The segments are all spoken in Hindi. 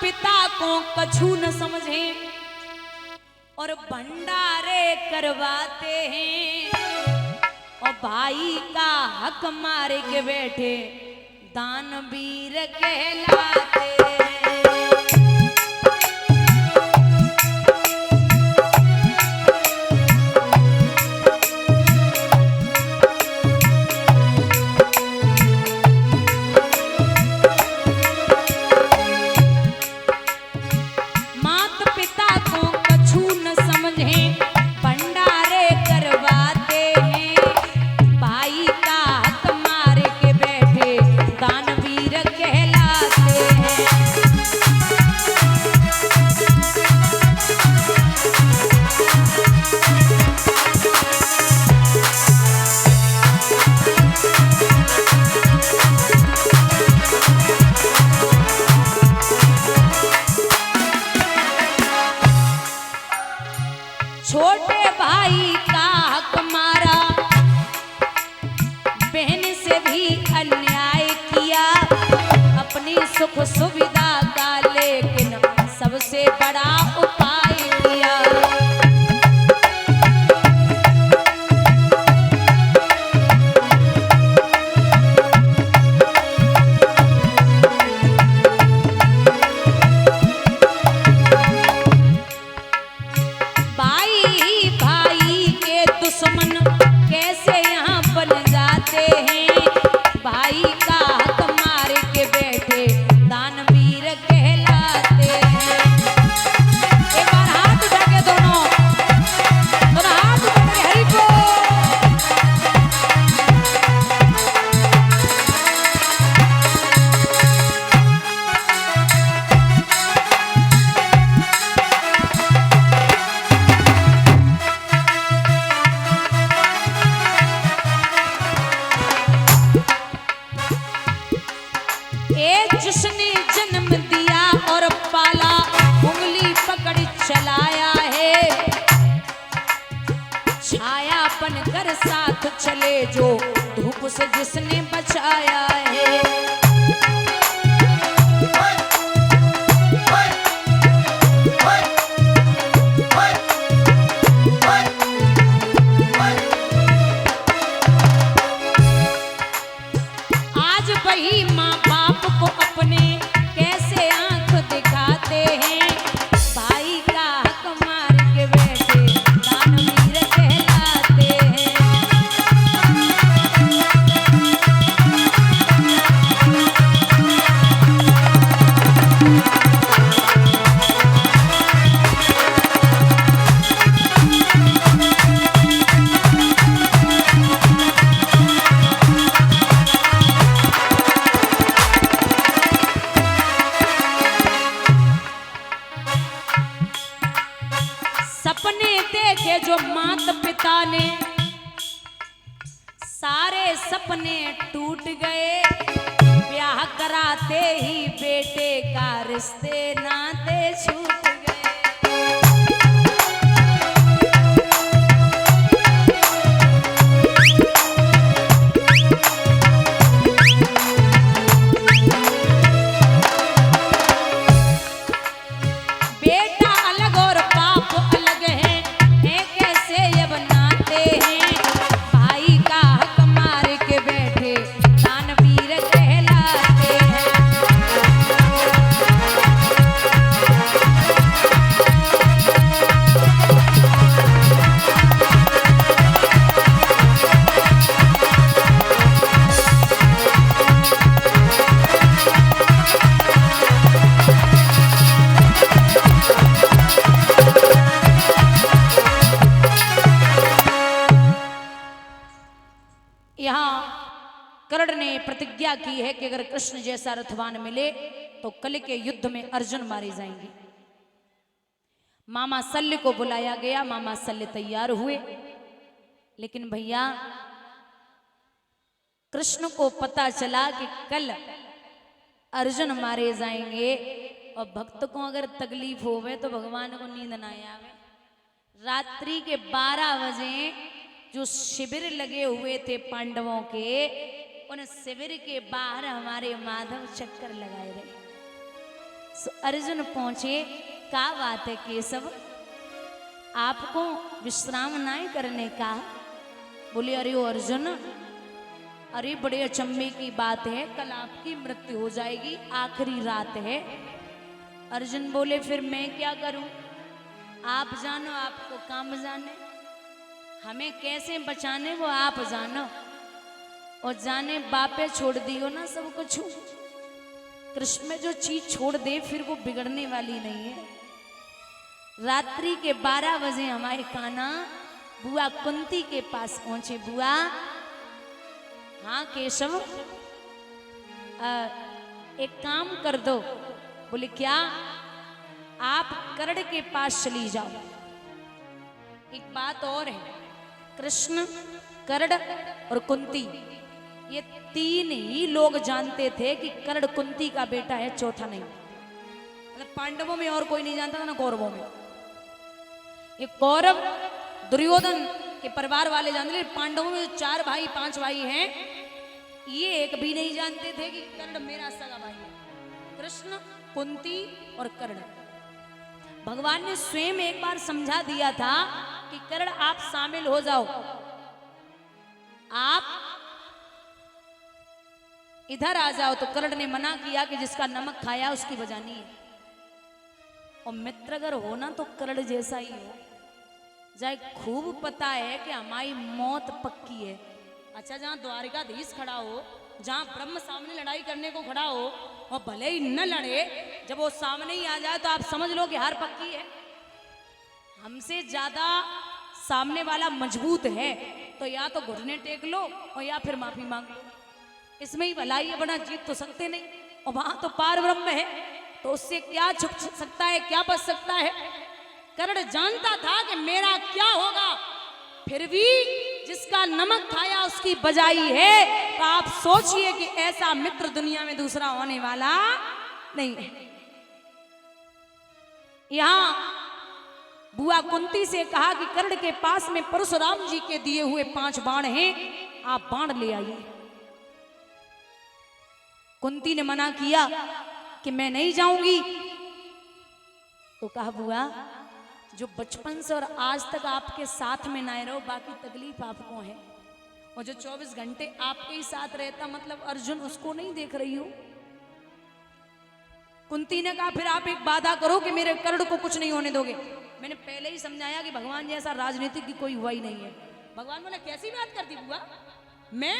पिता को कछु न समझे और भंडारे करवाते हैं और भाई का हक मार के बैठे दानवीर कहलाते हैं। छोटे भाई का हक मारा, बहन से भी अन्याय किया, अपनी सुख सुविधा का लेकिन सबसे बड़ा उपाय किया। जिसने जन्म दिया और पाला, उंगली पकड़ चलाया है, छाया बनकर साथ चले जो धूप से जिसने बचाया है। आज वही माँ बाप को अपने कैसे आंख दिखाते हैं, भाई का हक मार के बैठे दानवीर कहलाते हैं। सपने देखे जो माता पिता ने, सारे सपने टूट गए, ब्याह कराते ही बेटे का रिश्ते नाते छूट गए। बेटा अलग और बाप अलग है कैसे ये बनाते हैं, भाई का हक मार के बैठे दानवीर कहलाते हैं। यहाँ कर्ण ने प्रतिज्ञा की है कि अगर कृष्ण जैसा रथवान मिले तो कल के युद्ध में अर्जुन मारे जाएंगे। मामा शल्य को बुलाया गया, मामा शल्य तैयार हुए, लेकिन भैया कृष्ण को पता चला कि कल अर्जुन मारे जाएंगे और भक्त को अगर तकलीफ होवे तो भगवान को नींद ना आवे। रात्रि के 12 बजे जो शिविर लगे हुए थे पांडवों के, उन शिविर के बाहर हमारे माधव चक्कर लगाए रहे। अर्जुन पहुंचे, क्या बात है केशव, आपको विश्राम नहीं करने का? बोले अरे ओ अर्जुन, अरे बड़े अचंभे की बात है, कल आपकी मृत्यु हो जाएगी, आखिरी रात है। अर्जुन बोले फिर मैं क्या करूं? आप जानो, आपको काम जाने, हमें कैसे बचाने वो आप जानो। और जाने बापे छोड़ दियो ना सब कुछ, कृष्ण में जो चीज छोड़ दे फिर वो बिगड़ने वाली नहीं है। रात्रि के 12 बजे हमारे कान्हा बुआ कुंती के पास पहुंचे। बुआ, हाँ केशव, एक काम कर दो। बोले क्या? आप कर्ण के पास चली जाओ। एक बात और है, कृष्ण, कर्ण और कुंती, ये 3 ही लोग जानते थे कि कर्ण कुंती का बेटा है, चौथा नहीं। मतलब पांडवों में और कोई नहीं जानता था, ना कौरवों में। ये कौरव दुर्योधन के परिवार वाले जानते थे, पांडवों में 4 भाई 5 भाई हैं, ये एक भी नहीं जानते थे कि कर्ण मेरा सगा भाई है। कृष्ण, कुंती और कर्ण। भगवान ने स्वयं एक बार समझा दिया था कि कर्ण आप शामिल हो जाओ, आप इधर आ जाओ। तो कर्ण ने मना किया कि जिसका नमक खाया उसकी बजानी है। और मित्र अगर हो ना तो कर्ण जैसा ही हो जाए। खूब पता है कि हमारी मौत पक्की है। अच्छा, जहां द्वारिकाधीश खड़ा हो, जहां ब्रह्म सामने लड़ाई करने को खड़ा हो, और भले ही न लड़े, जब वो सामने ही आ जाए तो आप समझ लो कि हार पक्की है। हमसे ज्यादा सामने वाला मजबूत है तो या तो घुटने टेक लो और या फिर माफी मांग लो, इसमें ही भलाई है, बना जीत तो सकते नहीं। और वहां तो पार ब्रह्म है, तो उससे क्या छुप सकता है, क्या बच सकता है? कर्ण जानता था कि मेरा क्या होगा, फिर भी जिसका नमक खाया उसकी बजाई है। तो आप सोचिए कि ऐसा मित्र दुनिया में दूसरा होने वाला नहीं है। यहां बुआ कुंती से कहा कि कर्ण के पास में परशुराम जी के दिए हुए 5 बाण हैं, आप बाण ले आइए। कुंती ने मना किया कि मैं नहीं जाऊंगी। तो कहा बुआ, जो बचपन से और आज तक आपके साथ में ना रहो, बाकी तकलीफ आपको है। और जो 24 घंटे आपके ही साथ रहता, मतलब अर्जुन, उसको नहीं देख रही हो। कुंती ने कहा फिर आप एक वादा करो कि मेरे कर्ण को कुछ नहीं होने दोगे। मैंने पहले ही समझाया कि भगवान जैसा राजनीतिक की कोई हुआ ही नहीं है। भगवान बोले कैसी बात करती बुआ, मैं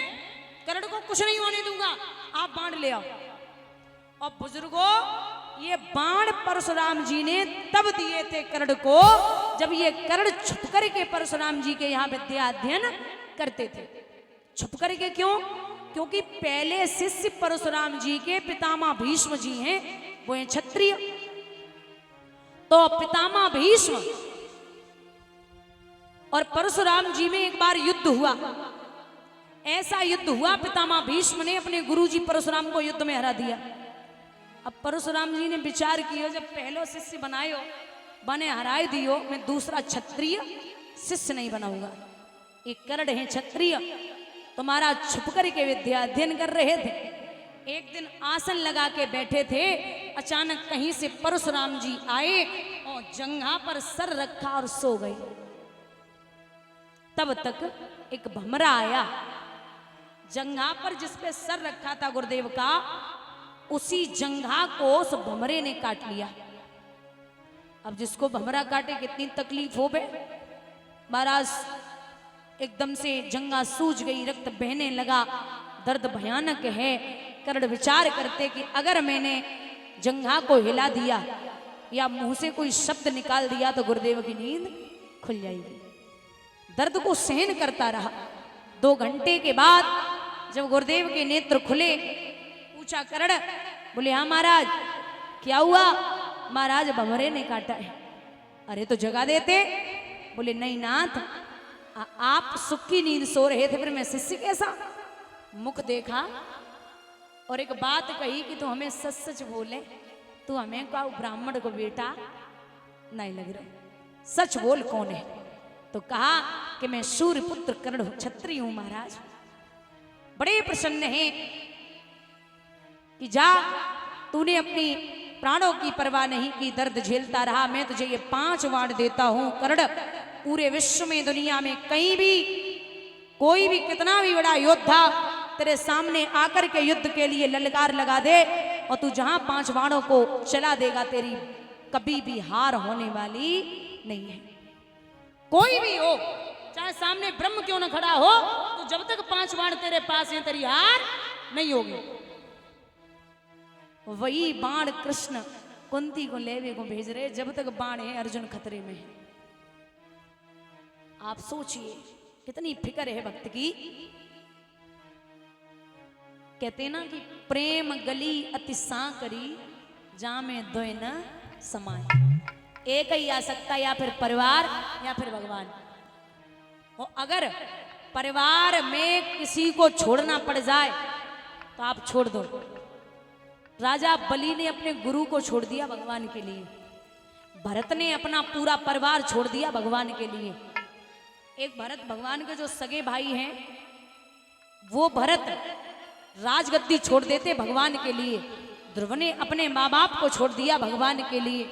कर्ण को कुछ नहीं होने दूंगा, आप बाण ले आओ। और बुजुर्गों, ये बाण परशुराम जी ने तब दिए थे कर्ण को जब ये कर्ण छुप करके परशुराम जी के यहाँ विद्या अध्ययन करते थे। छुप करके क्यों? क्योंकि पहले शिष्य परशुराम जी के पितामह भीष्म जी हैं, वो हैं क्षत्रिय। तो पितामह भीष्म और परशुराम जी में एक बार युद्ध हुआ। ऐसा युद्ध हुआ, पितामह भीष्म ने अपने गुरुजी परशुराम को युद्ध में हरा दिया। अब परशुराम जी ने विचार किया, जब पहलो शिष्य बनायो, बने हराए दियो, मैं दूसरा क्षत्रिय शिष्य नहीं बनाऊंगा। एक कर्ण है क्षत्रिय, तुम्हारा छुप करके विद्या अध्ययन कर रहे थे। एक दिन आसन लगा के बैठे थे, अचानक कहीं से परशुराम जी आए और जंघा पर सर रखा और सो गए। तब तक एक भमरा आया, जंघा पर जिसपे सर रखा था गुरुदेव का, उसी जंघा को उस भमरे ने काट लिया। अब जिसको भमरा काटे कितनी तकलीफ हो बे। महाराज एकदम से जंघा सूज गई, रक्त बहने लगा, दर्द भयानक है। कर्ण विचार करते कि अगर मैंने जंघा को हिला दिया या मुंह से कोई शब्द निकाल दिया तो गुरुदेव की नींद खुल जाएगी। दर्द को सहन करता रहा। 2 घंटे के बाद जब गुरुदेव के नेत्र खुले, पूछा कर्ण, बोले हाँ महाराज क्या हुआ? महाराज भमरे ने काटा है। अरे तो जगा देते। बोले नहीं नाथ, आप सुख की नींद सो रहे थे, फिर मैं शिष्य कैसा? मुख देखा और एक बात कही कि तू हमें सच सच बोले, तू हमें का ब्राह्मण को बेटा नहीं लग रहा, सच बोल कौन है? तो कहा कि मैं सूर्य पुत्र कर्ण क्षत्रिय हूं महाराज। बड़े प्रसन्न हैं कि जा, तूने अपनी प्राणों की परवाह नहीं की, दर्द झेलता रहा। मैं तुझे ये 5 वाण देता हूं कर्ण, पूरे विश्व में दुनिया में कहीं भी कोई भी कितना भी बड़ा योद्धा तेरे सामने आकर के युद्ध के लिए ललकार लगा दे और तू जहां 5 वाणों को चला देगा, तेरी कभी भी हार होने वाली नहीं है। कोई भी हो, चाहे सामने ब्रह्म क्यों न खड़ा हो, तो जब तक 5 बाण तेरे पास हैं तेरी हार नहीं होगी। वही बाण कृष्ण कुंती को लेवे को भेज रहे, जब तक बाण है अर्जुन खतरे में है। आप सोचिए कितनी फिक्र है भक्त की। कहते ना कि प्रेम गली अति सांकरी, जामे दोय न समाए। एक ही आ सकता, या फिर परिवार या फिर भगवान। और अगर परिवार में किसी को छोड़ना पड़ जाए तो आप छोड़ दो। राजा बलि ने अपने गुरु को छोड़ दिया भगवान के लिए, भरत ने अपना पूरा परिवार छोड़ दिया भगवान के लिए। एक भरत भगवान के जो सगे भाई हैं, वो भरत राजगद्दी छोड़ देते भगवान के लिए। ध्रुव ने अपने माँ बाप को छोड़ दिया भगवान के लिए,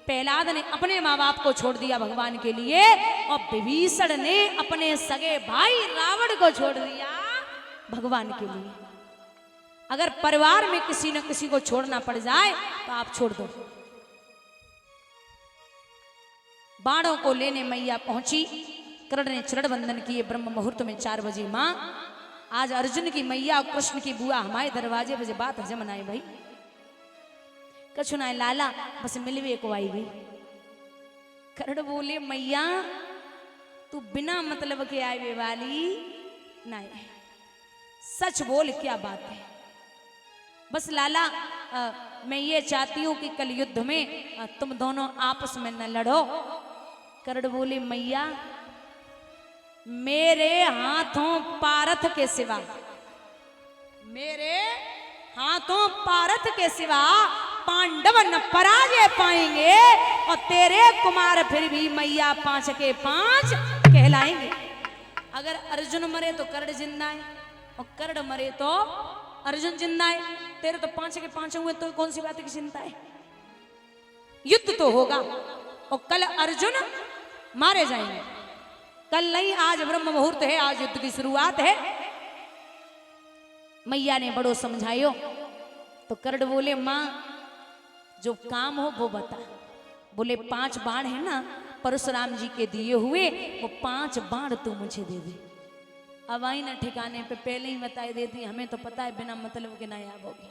प्रहलाद ने अपने माँ बाप को छोड़ दिया भगवान के लिए, और विभीषण ने अपने सगे भाई रावण को छोड़ दिया भगवान के लिए। अगर परिवार में किसी न किसी को छोड़ना पड़ जाए तो आप छोड़ दो। बाणों को लेने मैया पहुंची, कर्ण ने चरण वंदन किए ब्रह्म मुहूर्त में 4 बजे। मां, आज अर्जुन की मैया और कृष्ण की बुआ हमारे दरवाजे पे बात हजम बनाए भाई। कछु ना लाला, बस मिलवे को आई गई। कर्ण बोले मैया तू बिना मतलब के आए वाली नहीं, सच बोल क्या बात है। बस लाला मैं ये चाहती हूं कि कल युद्ध में तुम दोनों आपस में न लड़ो। कर्ण बोले मैया मेरे हाथों पारथ के सिवा, मेरे हाथों पारथ के सिवा पांडव न पराजय पाएंगे, और तेरे कुमार फिर भी मैया 5 के 5 कहलाएंगे। अगर अर्जुन मरे तो कर्ण जिंदा है, और कर्ण मरे तो अर्जुन जिंदा है। तेरे तो 5 के 5 हुए तो कौन सी बात की चिंता है। युद्ध तो होगा, और कल अर्जुन मारे जाएंगे। कल नहीं, आज ब्रह्म मुहूर्त है, आज युद्ध की शुरुआत है। मैया ने बड़ो समझायो तो कर्ण बोले मां जो काम हो वो बता। बोले 5 बाण है ना परशुराम जी के दिए हुए, वो 5 बाण तू मुझे दे दे। अब आई ना ठिकाने पे, पहले ही बता देती, हमें तो पता है बिना मतलब के ना याद होगी।